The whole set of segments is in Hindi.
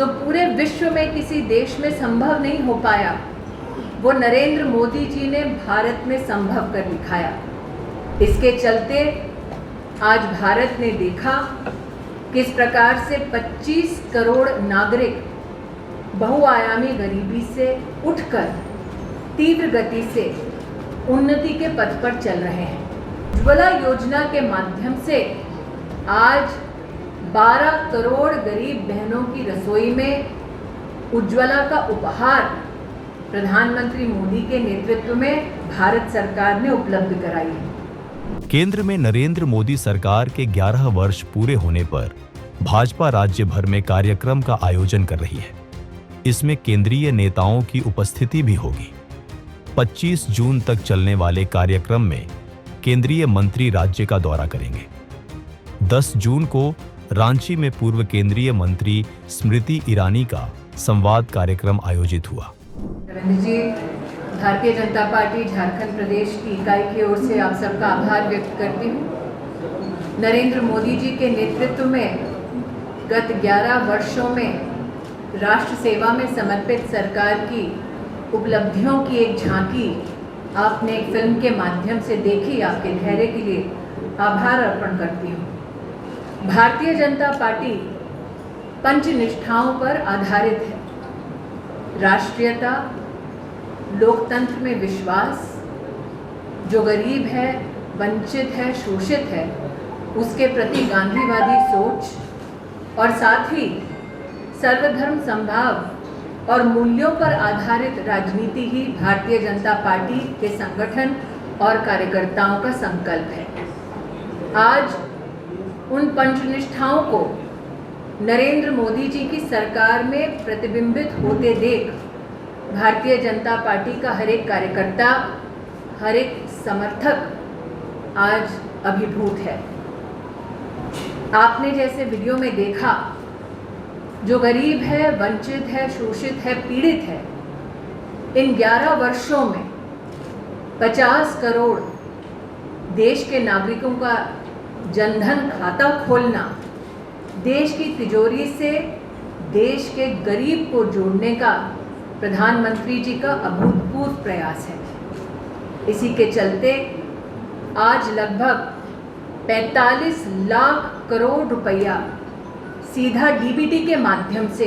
जो पूरे विश्व में किसी देश में संभव नहीं हो पाया, वो नरेंद्र मोदी जी ने भारत में संभव कर दिखाया। इसके चलते आज भारत ने देखा किस प्रकार से 25 करोड़ नागरिक बहुआयामी गरीबी से उठकर तीव्र गति से उन्नति के पथ पर चल रहे हैं। उज्ज्वला योजना के माध्यम से आज 12 करोड़ गरीब बहनों की रसोई में उज्ज्वला का उपहार प्रधानमंत्री मोदी के नेतृत्व में भारत सरकार ने उपलब्ध कराई है। केंद्र में नरेंद्र मोदी सरकार के 11 वर्ष पूरे होने पर भाजपा राज्य भर में कार्यक्रम का आयोजन कर रही है। इसमें केंद्रीय नेताओं की उपस्थिति भी होगी। 25 जून तक चलने वाले कार्यक्रम में केंद्रीय मंत्री राज्य का दौरा करेंगे। 10 जून को रांची में पूर्व केंद्रीय मंत्री स्मृति ईरानी का संवाद कार्यक्रम आयोजित हुआ। जी, भारतीय जनता पार्टी झारखंड प्रदेश की इकाई की ओर से आप सबका आभार व्यक्त करती हूँ। नरेंद्र मोदी जी के नेतृत्व में गत 11 वर्षों में राष्ट्र सेवा में समर्पित सरकार की उपलब्धियों की एक झांकी आपने एक फिल्म के माध्यम से देखी। आपके धैर्य के लिए आभार अर्पण करती हूँ। भारतीय जनता पार्टी पंचनिष्ठाओं पर आधारित है। राष्ट्रीयता, लोकतंत्र में विश्वास, जो गरीब है, वंचित है, शोषित है, उसके प्रति गांधीवादी सोच और साथ ही सर्वधर्म समभाव और मूल्यों पर आधारित राजनीति ही भारतीय जनता पार्टी के संगठन और कार्यकर्ताओं का संकल्प है। आज उन पंचनिष्ठाओं को नरेंद्र मोदी जी की सरकार में प्रतिबिंबित होते देख भारतीय जनता पार्टी का हर एक कार्यकर्ता, हर एक समर्थक आज अभिभूत है। आपने जैसे वीडियो में देखा, जो गरीब है, वंचित है, शोषित है, पीड़ित है, इन 11 वर्षों में 50 करोड़ देश के नागरिकों का जनधन खाता खोलना, देश की तिजोरी से देश के गरीब को जोड़ने का प्रधानमंत्री जी का अभूतपूर्व प्रयास है। इसी के चलते आज लगभग 45 लाख करोड़ रुपया सीधा डीबीटी के माध्यम से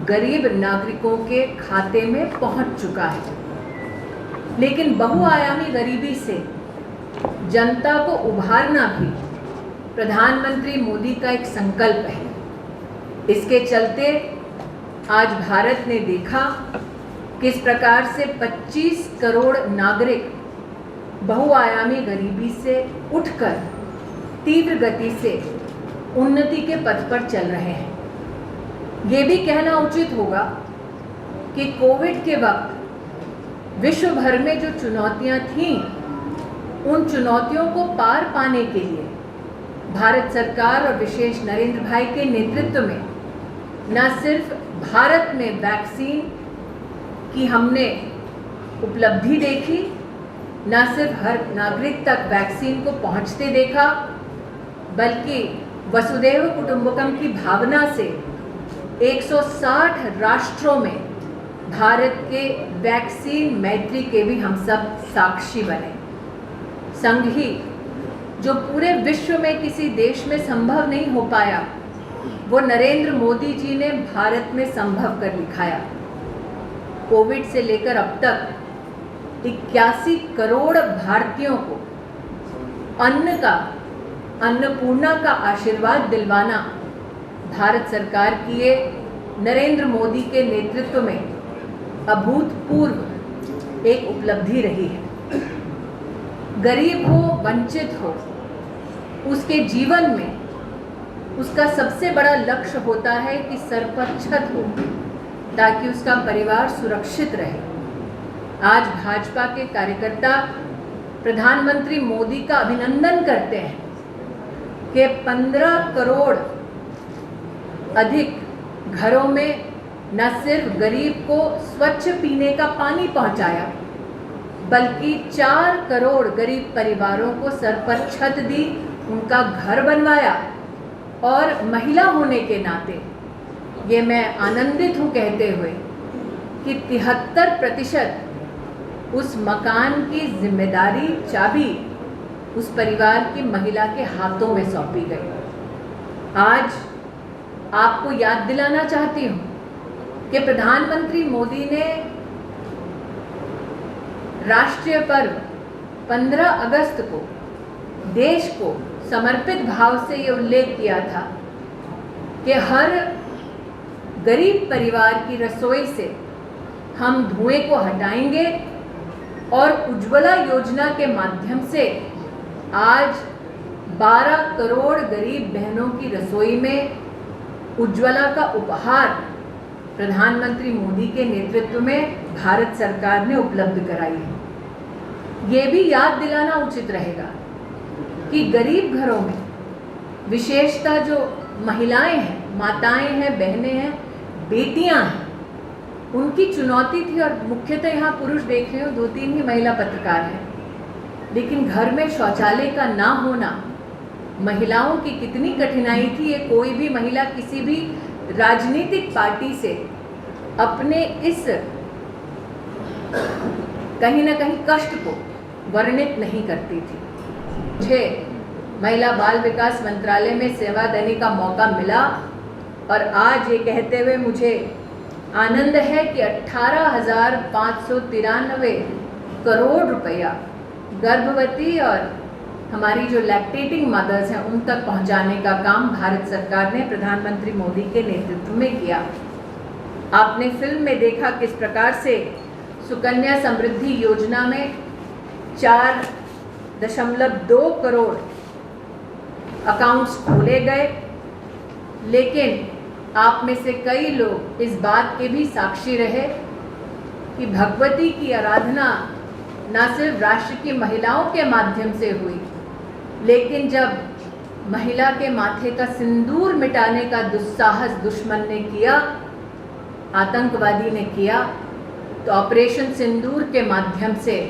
गरीब नागरिकों के खाते में पहुंच चुका है। लेकिन बहुआयामी गरीबी से जनता को उभारना भी प्रधानमंत्री मोदी का एक संकल्प है। इसके चलते आज भारत ने देखा किस प्रकार से 25 करोड़ नागरिक बहुआयामी गरीबी से उठकर तीव्र गति से उन्नति के पथ पर चल रहे हैं। ये भी कहना उचित होगा कि कोविड के वक्त विश्व भर में जो चुनौतियां थीं, उन चुनौतियों को पार पाने के लिए भारत सरकार और विशेष नरेंद्र भाई के नेतृत्व में न सिर्फ भारत में वैक्सीन की हमने उपलब्धि देखी, न सिर्फ हर नागरिक तक वैक्सीन को पहुंचते देखा, बल्कि वसुधैव कुटुंबकम की भावना से 160 राष्ट्रों में भारत के वैक्सीन मैत्री के भी हम सब साक्षी बने। संग ही जो पूरे विश्व में किसी देश में संभव नहीं हो पाया, वो नरेंद्र मोदी जी ने भारत में संभव कर दिखाया। कोविड से लेकर अब तक 81 करोड़ भारतीयों को अन्नपूर्णा का आशीर्वाद दिलवाना भारत सरकार की ये नरेंद्र मोदी के नेतृत्व में अभूतपूर्व एक उपलब्धि रही है। गरीब हो, वंचित हो, उसके जीवन में उसका सबसे बड़ा लक्ष्य होता है कि सर पर छत हो, ताकि उसका परिवार सुरक्षित रहे। आज भाजपा के कार्यकर्ता प्रधानमंत्री मोदी का अभिनंदन करते हैं कि 15 करोड़ अधिक घरों में न सिर्फ गरीब को स्वच्छ पीने का पानी पहुंचाया, बल्कि 4 करोड़ गरीब परिवारों को सर पर छत दी, उनका घर बनवाया और महिला होने के नाते ये मैं आनंदित हूँ कहते हुए कि 73% उस मकान की जिम्मेदारी चाबी उस परिवार की महिला के हाथों में सौंपी गई। आज आपको याद दिलाना चाहती हूँ कि प्रधानमंत्री मोदी ने राष्ट्रीय पर्व 15 अगस्त को देश को समर्पित भाव से ये उल्लेख किया था कि हर गरीब परिवार की रसोई से हम धुएं को हटाएंगे और उज्ज्वला योजना के माध्यम से आज 12 करोड़ गरीब बहनों की रसोई में उज्ज्वला का उपहार प्रधानमंत्री मोदी के नेतृत्व में भारत सरकार ने उपलब्ध कराई है। ये भी याद दिलाना उचित रहेगा कि गरीब घरों में विशेषतः जो महिलाएं हैं, माताएं हैं, बहनें हैं, बेटियां हैं, उनकी चुनौती थी। और मुख्यतः यहाँ पुरुष देख रहे हो, 2-3 ही महिला पत्रकार हैं, लेकिन घर में शौचालय का ना होना महिलाओं की कितनी कठिनाई थी, ये कोई भी महिला किसी भी राजनीतिक पार्टी से अपने इस कहीं ना कहीं कष्ट को वर्णित नहीं करती थी। मुझे महिला बाल विकास मंत्रालय में सेवा देने का मौका मिला और आज ये कहते हुए मुझे आनंद है कि 18,593 करोड़ रुपया गर्भवती और हमारी जो लैक्टेटिंग मदर्स हैं उन तक पहुंचाने का काम भारत सरकार ने प्रधानमंत्री मोदी के नेतृत्व में किया। आपने फिल्म में देखा किस प्रकार से सुकन्या समृद्धि योजना में 4.2 करोड़ अकाउंट्स खोले गए, लेकिन आप में से कई लोग इस बात के भी साक्षी रहे कि भगवती की आराधना न सिर्फ राष्ट्र की महिलाओं के माध्यम से हुई, लेकिन जब महिला के माथे का सिंदूर मिटाने का दुस्साहस दुश्मन ने किया, आतंकवादी ने किया, तो ऑपरेशन सिंदूर के माध्यम से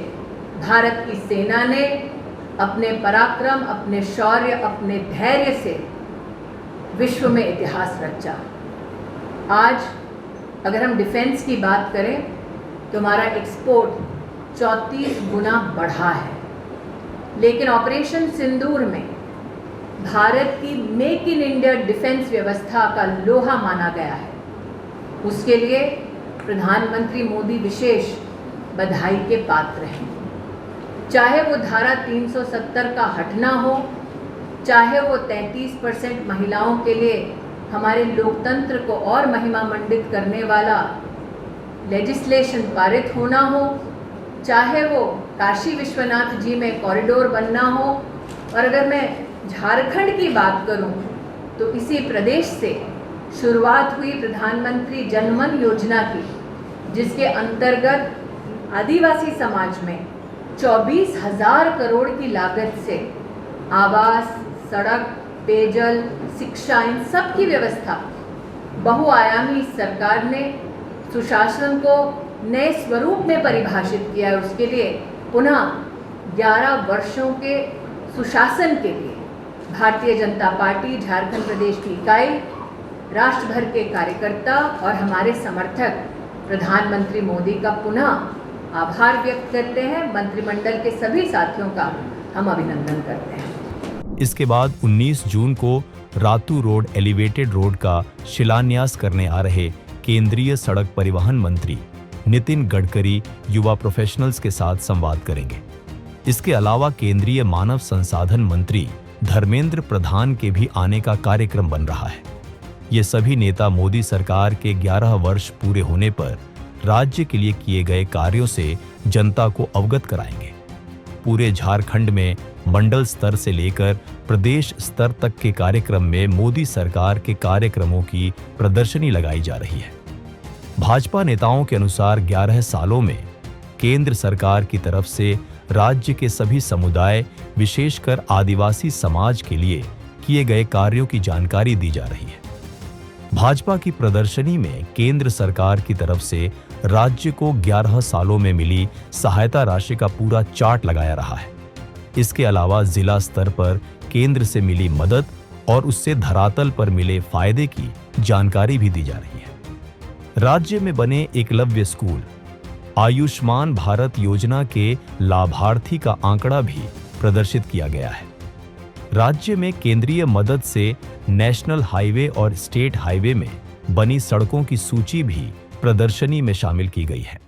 भारत की सेना ने अपने पराक्रम, अपने शौर्य, अपने धैर्य से विश्व में इतिहास रचा। आज अगर हम डिफेंस की बात करें तो हमारा एक्सपोर्ट 34 गुना बढ़ा है, लेकिन ऑपरेशन सिंदूर में भारत की मेक इन इंडिया डिफेंस व्यवस्था का लोहा माना गया है। उसके लिए प्रधानमंत्री मोदी विशेष बधाई के पात्र हैं। चाहे वो धारा 370 का हटना हो, चाहे वो 33% महिलाओं के लिए हमारे लोकतंत्र को और महिमा मंडित करने वाला लेजिस्लेशन पारित होना हो, चाहे वो काशी विश्वनाथ जी में कॉरिडोर बनना हो, और अगर मैं झारखंड की बात करूं तो इसी प्रदेश से शुरुआत हुई प्रधानमंत्री जनमन योजना की, जिसके अंतर्गत आदिवासी समाज में 24,000 करोड़ की लागत से आवास, सड़क, पेयजल, शिक्षा, इन सब की व्यवस्था बहुआयामी सरकार ने सुशासन को नए स्वरूप में परिभाषित किया है। उसके लिए पुनः 11 वर्षों के सुशासन के लिए भारतीय जनता पार्टी, झारखंड प्रदेश की इकाई, राष्ट्र भर के कार्यकर्ता और हमारे समर्थक प्रधानमंत्री मोदी का पुनः आभार व्यक्त करते हैं। मंत्रिमंडल के सभी साथियों का हम अभिनंदन करते हैं। इसके बाद 19 जून को रातू रोड एलिवेटेड रोड का शिलान्यास करने आ रहे केंद्रीय सड़क परिवहन मंत्री नितिन गडकरी युवा प्रोफेशनल्स के साथ संवाद करेंगे। इसके अलावा केंद्रीय मानव संसाधन मंत्री धर्मेंद्र प्रधान के भी आने का कार्यक्रम बन रहा है। ये सभी नेता मोदी सरकार के 11 वर्ष पूरे होने पर राज्य के लिए किए गए कार्यों से जनता को अवगत कराएंगे। पूरे झारखंड में मंडल स्तर से लेकर प्रदेश स्तर तक के कार्यक्रम में मोदी सरकार के कार्यक्रमों की प्रदर्शनी लगाई जा रही है। भाजपा नेताओं के अनुसार 11 सालों में केंद्र सरकार की तरफ से राज्य के सभी समुदाय, विशेषकर आदिवासी समाज के लिए किए गए कार्यों की जानकारी दी जा रही है। भाजपा की प्रदर्शनी में केंद्र सरकार की तरफ से राज्य को 11 सालों में मिली सहायता राशि का पूरा चार्ट लगाया रहा है। इसके अलावा जिला स्तर पर केंद्र से मिली मदद और उससे धरातल पर मिले फायदे की जानकारी भी दी जा रही है। राज्य में बने एकलव्य स्कूल, आयुष्मान भारत योजना के लाभार्थी का आंकड़ा भी प्रदर्शित किया गया है। राज्य में केंद्रीय मदद से नेशनल हाईवे और स्टेट हाईवे में बनी सड़कों की सूची भी प्रदर्शनी में शामिल की गई है।